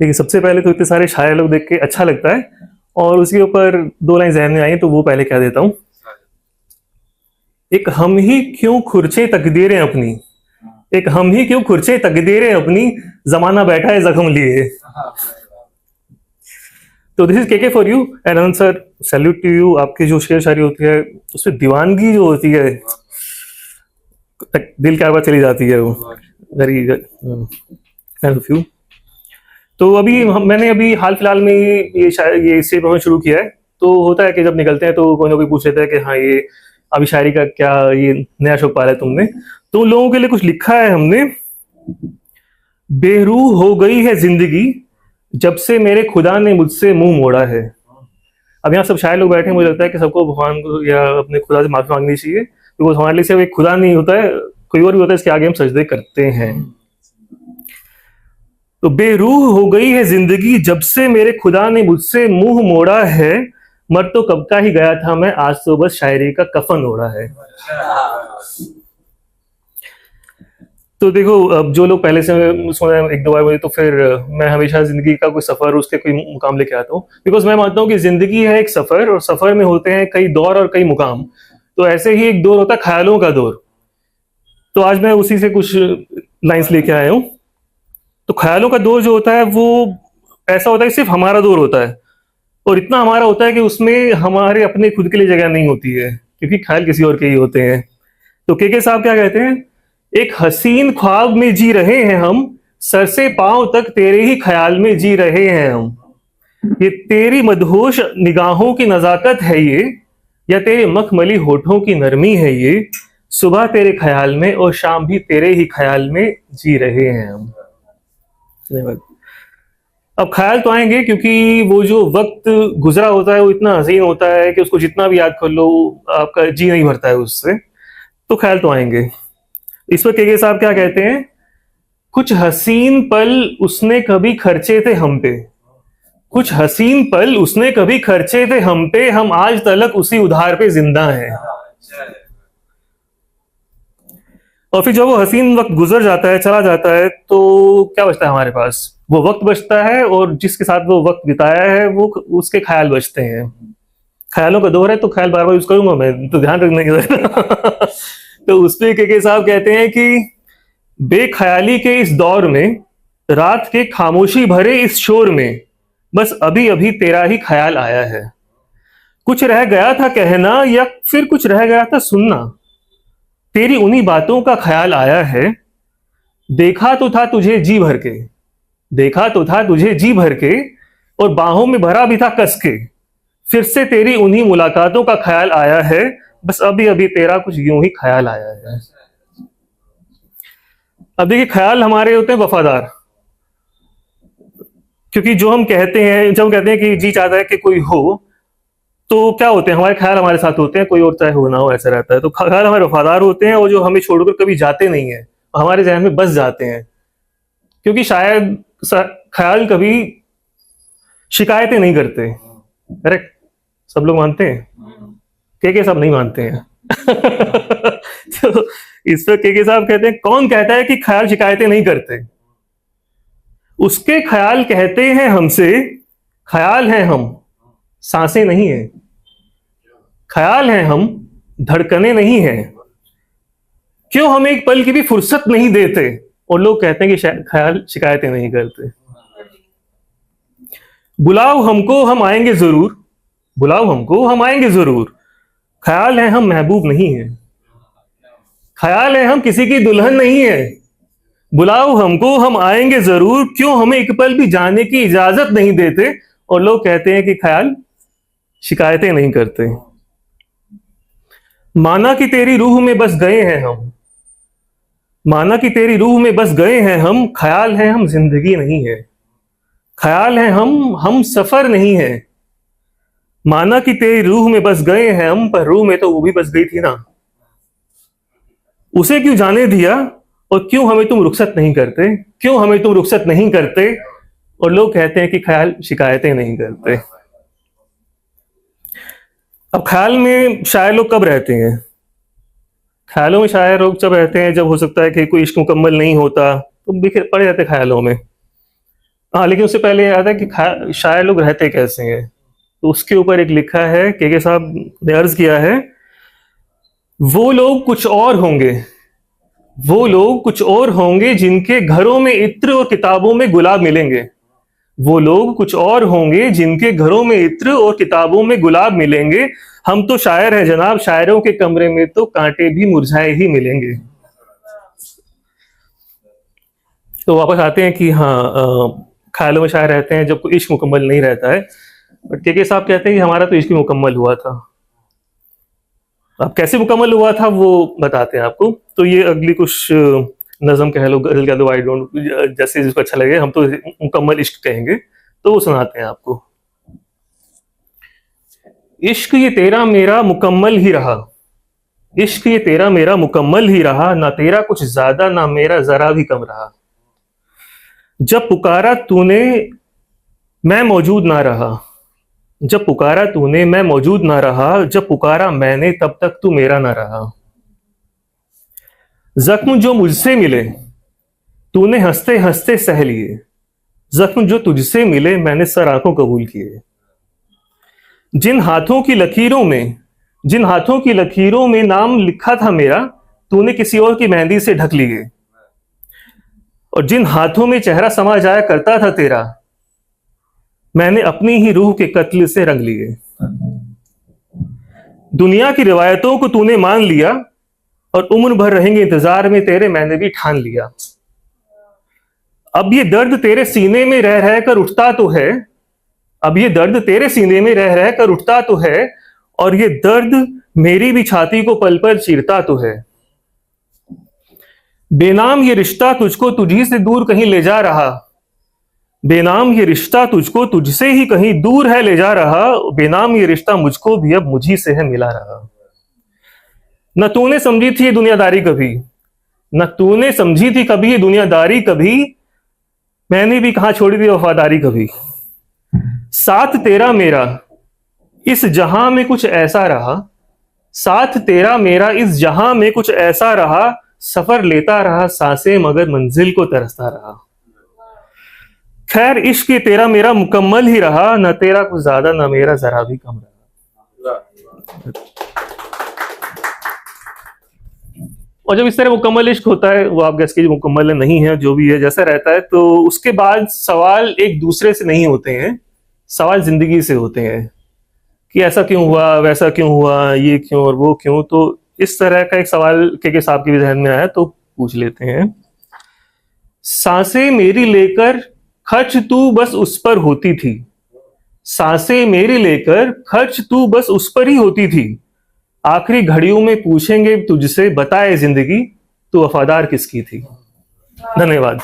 देखिए, सबसे पहले तो इतने सारे शायर लोग देख के अच्छा लगता है, और उसके ऊपर दो लाइन जहन में आई तो वो पहले कह देता हूँ। एक हम ही क्यों खुरचे तकदीरें अपनी, एक हम ही क्यों खुरचे तकदीरें अपनी, जमाना बैठा है जख्म लिए। तो this is K for you and Anant sir, salute to you. आपकी जो शेर शायरी होती है उसमें दीवानगी जो होती है, दिल की बात चली जाती है, वो वेरी फैन ऑफ यू। तो मैंने अभी हाल फिलहाल में ही ये स्टेज परफॉर्मेंस शुरू किया है। तो होता है कि जब निकलते हैं तो कोई ना कोई पूछ लेता है कि हाँ, ये अभी शायरी का क्या ये नया शौक पाला है तुमने। तो उन लोगों के लिए कुछ लिखा है हमने। बेरूह हो गई है जिंदगी जब से मेरे खुदा ने मुझसे मुंह मोड़ा है। अब यहाँ सब शायर लोग बैठे हैं, मुझे लगता है कि सबको भगवान को या अपने खुदा से माफी मांगनी चाहिए, क्योंकि हमारे लिए सिर्फ एक खुदा नहीं होता है, कोई और भी होता है, इसके आगे हम सजदे करते हैं। तो बेरूह हो गई है जिंदगी जब से मेरे खुदा ने मुझसे मुंह मोड़ा है, मर तो कब का ही गया था मैं, आज तो बस शायरी का कफन ओढ़ा है। तो देखो, अब जो लोग पहले से सुना है एक दो बार मुझे, तो फिर मैं हमेशा जिंदगी का कोई सफर, उसके कोई मुकाम लेके आता हूँ, बिकॉज मैं मानता हूँ कि जिंदगी है एक सफर, और सफर में होते हैं कई दौर और कई मुकाम। तो ऐसे ही एक दौर होता है ख्यालों का दौर। तो आज मैं उसी से कुछ लाइंस लेके आया हूँ। तो ख्यालों का दौर जो होता है वो ऐसा होता है कि सिर्फ हमारा दौर होता है, और इतना हमारा होता है कि उसमें हमारे अपने खुद के लिए जगह नहीं होती है, क्योंकि ख्याल किसी और के ही होते हैं। तो के साहब क्या कहते हैं, एक हसीन ख्वाब में जी रहे हैं हम, सर से पांव तक तेरे ही ख्याल में जी रहे हैं हम। ये तेरी मदहोश निगाहों की नजाकत है ये, या तेरे मखमली होठों की नरमी है ये, सुबह तेरे ख्याल में और शाम भी तेरे ही ख्याल में जी रहे हैं हम। धन्यवाद। अब ख्याल तो आएंगे, क्योंकि वो जो वक्त गुजरा होता है वो इतना हसीन होता है कि उसको जितना भी याद कर लो आपका जी नहीं भरता है उससे। तो ख्याल तो आएंगे। इस पर के साहब क्या कहते हैं, कुछ हसीन पल उसने कभी खर्चे थे हम पे, कुछ हसीन पल उसने कभी खर्चे थे हम पे, हम आज तलक उसी उधार पे जिंदा हैं। और फिर जब वो हसीन वक्त गुजर जाता है, चला जाता है, तो क्या बचता है हमारे पास, वो वक्त बचता है, और जिसके साथ वो वक्त बिताया है वो उसके ख्याल बचते हैं। ख्यालों का दौर है तो ख्याल बार बार यूज करूंगा मैं, तो ध्यान रखने की। तो उस पे के साहब कहते हैं कि बेख्याली के इस दौर में, रात के खामोशी भरे इस शोर में, बस अभी अभी तेरा ही ख्याल आया है। कुछ रह गया था कहना या फिर कुछ रह गया था सुनना, तेरी उन्हीं बातों का ख्याल आया है। देखा तो था तुझे जी भर के, देखा तो था तुझे जी भर के, और बाहों में भरा भी था कस के, फिर से तेरी उन्हीं मुलाकातों का ख्याल आया है, बस अभी अभी तेरा कुछ यूं ही ख्याल आया है। अब देखिए, ख्याल हमारे होते हैं वफादार, क्योंकि जो हम कहते हैं, जब हम कहते हैं कि जी चाहता है कि कोई हो, तो क्या होते हैं, हमारे ख्याल हमारे साथ होते हैं, कोई और चाहे हो ना हो, ऐसा रहता है। तो ख्याल हमारे वफादार होते हैं, और जो हमें छोड़कर कभी जाते नहीं है, हमारे जहन में बस जाते हैं, क्योंकि शायद ख्याल कभी शिकायतें नहीं करते। करेक्ट, सब लोग मानते हैं, के सब नहीं मानते हैं। तो इस पर के साहब कहते हैं, कौन कहता है कि ख्याल शिकायतें नहीं करते, उसके ख्याल कहते हैं हमसे, ख्याल हैं हम, सांसें नहीं है, ख्याल हैं हम, धड़कने नहीं है, क्यों हम एक पल की भी फुर्सत नहीं देते, और लोग कहते हैं कि ख्याल शिकायतें नहीं करते। बुलाओ हमको हम आएंगे जरूर, बुलाओ हमको हम आएंगे जरूर, ख्याल है हम महबूब नहीं है, ख्याल है हम किसी की दुल्हन नहीं है, बुलाओ हमको हम आएंगे जरूर, क्यों हमें एक पल भी जाने की इजाजत नहीं देते, और लोग कहते हैं कि ख्याल शिकायतें नहीं करते। माना कि तेरी रूह में बस गए हैं हम, माना कि तेरी रूह में बस गए हैं हम, ख्याल है हम जिंदगी नहीं है, ख्याल है हम सफर नहीं है। माना कि तेरी रूह में बस गए हैं हम, पर रूह में तो वो भी बस गई थी ना, उसे क्यों जाने दिया, और क्यों हमें तुम रुखसत नहीं करते, क्यों हमें तुम रुखसत नहीं करते, और लोग कहते हैं कि ख्याल शिकायतें नहीं करते। अब ख्याल में शायर लोग कब रहते हैं, ख्यालों में शायर लोग जब रहते हैं जब हो सकता है कि कोई इश्क मुकम्मल नहीं होता, तो बिखर पड़े रहते ख्यालों में। हाँ, लेकिन उससे पहले याद है कि शायर लोग रहते कैसे हैं, तो उसके ऊपर एक लिखा है, के साहब ने अर्ज किया है, वो लोग कुछ और होंगे, वो लोग कुछ और होंगे जिनके घरों में इत्र और किताबों में गुलाब मिलेंगे। वो लोग कुछ और होंगे जिनके घरों में इत्र और किताबों में गुलाब मिलेंगे। हम तो शायर हैं जनाब, शायरों के कमरे में तो कांटे भी मुरझाए ही मिलेंगे। तो वापस आते हैं कि हाँ, ख्यालों में शायर रहते हैं जब कोई इश्क मुकम्मल नहीं रहता है। बट के साहब कहते हैं कि हमारा तो इश्क ही मुकम्मल हुआ था। अब कैसे मुकम्मल हुआ था वो बताते हैं आपको। तो ये अगली कुछ नज़म कह लो, गजल कह लो, आई डोंट, जैसे जिसको अच्छा लगे, हम तो मुकम्मल इश्क कहेंगे, तो वो सुनाते हैं आपको। इश्क ये तेरा मेरा मुकम्मल ही रहा, इश्क ये तेरा मेरा मुकम्मल ही रहा, ना तेरा कुछ ज्यादा ना मेरा जरा भी कम रहा। जब पुकारा तूने मैं मौजूद ना रहा, जब पुकारा तूने मैं मौजूद ना रहा, जब पुकारा मैंने तब तक तू मेरा ना रहा। जख्म जो मुझसे मिले तूने हंसते हंसते सह लिए, जख्म जो तुझसे मिले मैंने सर आंखों कबूल किए। जिन हाथों की लकीरों में, जिन हाथों की लकीरों में नाम लिखा था मेरा, तूने किसी और की मेहंदी से ढक लिए। और जिन हाथों में चेहरा समा जाया करता था तेरा, मैंने अपनी ही रूह के कत्ल से रंग लिए। दुनिया की रिवायतों को तूने मान लिया, और उम्र भर रहेंगे इंतजार में तेरे मैंने भी ठान लिया। अब ये दर्द तेरे सीने में रह रह कर उठता तो है, अब ये दर्द तेरे सीने में रह रह कर उठता तो है, और ये दर्द मेरी भी छाती को पल पल चीरता तो है। बेनाम ये रिश्ता तुझको तुझी से दूर कहीं ले जा रहा, बेनाम ये रिश्ता तुझको तुझसे ही कहीं दूर है ले जा रहा, बेनाम ये रिश्ता मुझको भी अब मुझी से है मिला रहा। न तूने समझी थी ये दुनियादारी कभी, न तूने समझी थी कभी ये दुनियादारी कभी, मैंने भी कहां छोड़ी थी वफादारी कभी। साथ तेरा मेरा इस जहां में कुछ ऐसा रहा, साथ तेरा मेरा इस जहां में कुछ ऐसा रहा, सफर लेता रहा सांसें मगर मंजिल को तरसता रहा। खैर इश्क तेरा मेरा मुकम्मल ही रहा, न तेरा कुछ ज्यादा न मेरा जरा भी कम रहा। और जब इस तरह मुकम्मल इश्क होता है, वो आप गैस कीजिए मुकम्मल नहीं है, जो भी है जैसा रहता है, तो उसके बाद सवाल एक दूसरे से नहीं होते हैं, सवाल जिंदगी से होते हैं कि ऐसा क्यों हुआ, वैसा क्यों हुआ, ये क्यों और वो क्यों। तो इस तरह का एक सवाल के साहब के भी जहन में आया, तो पूछ लेते हैं। सांसें मेरी लेकर खर्च तू बस उस पर होती थी, सांसें मेरी लेकर खर्च तू बस उस पर ही होती थी, आखिरी घड़ियों में पूछेंगे तुझसे बताए जिंदगी तू वफादार किसकी थी। धन्यवाद।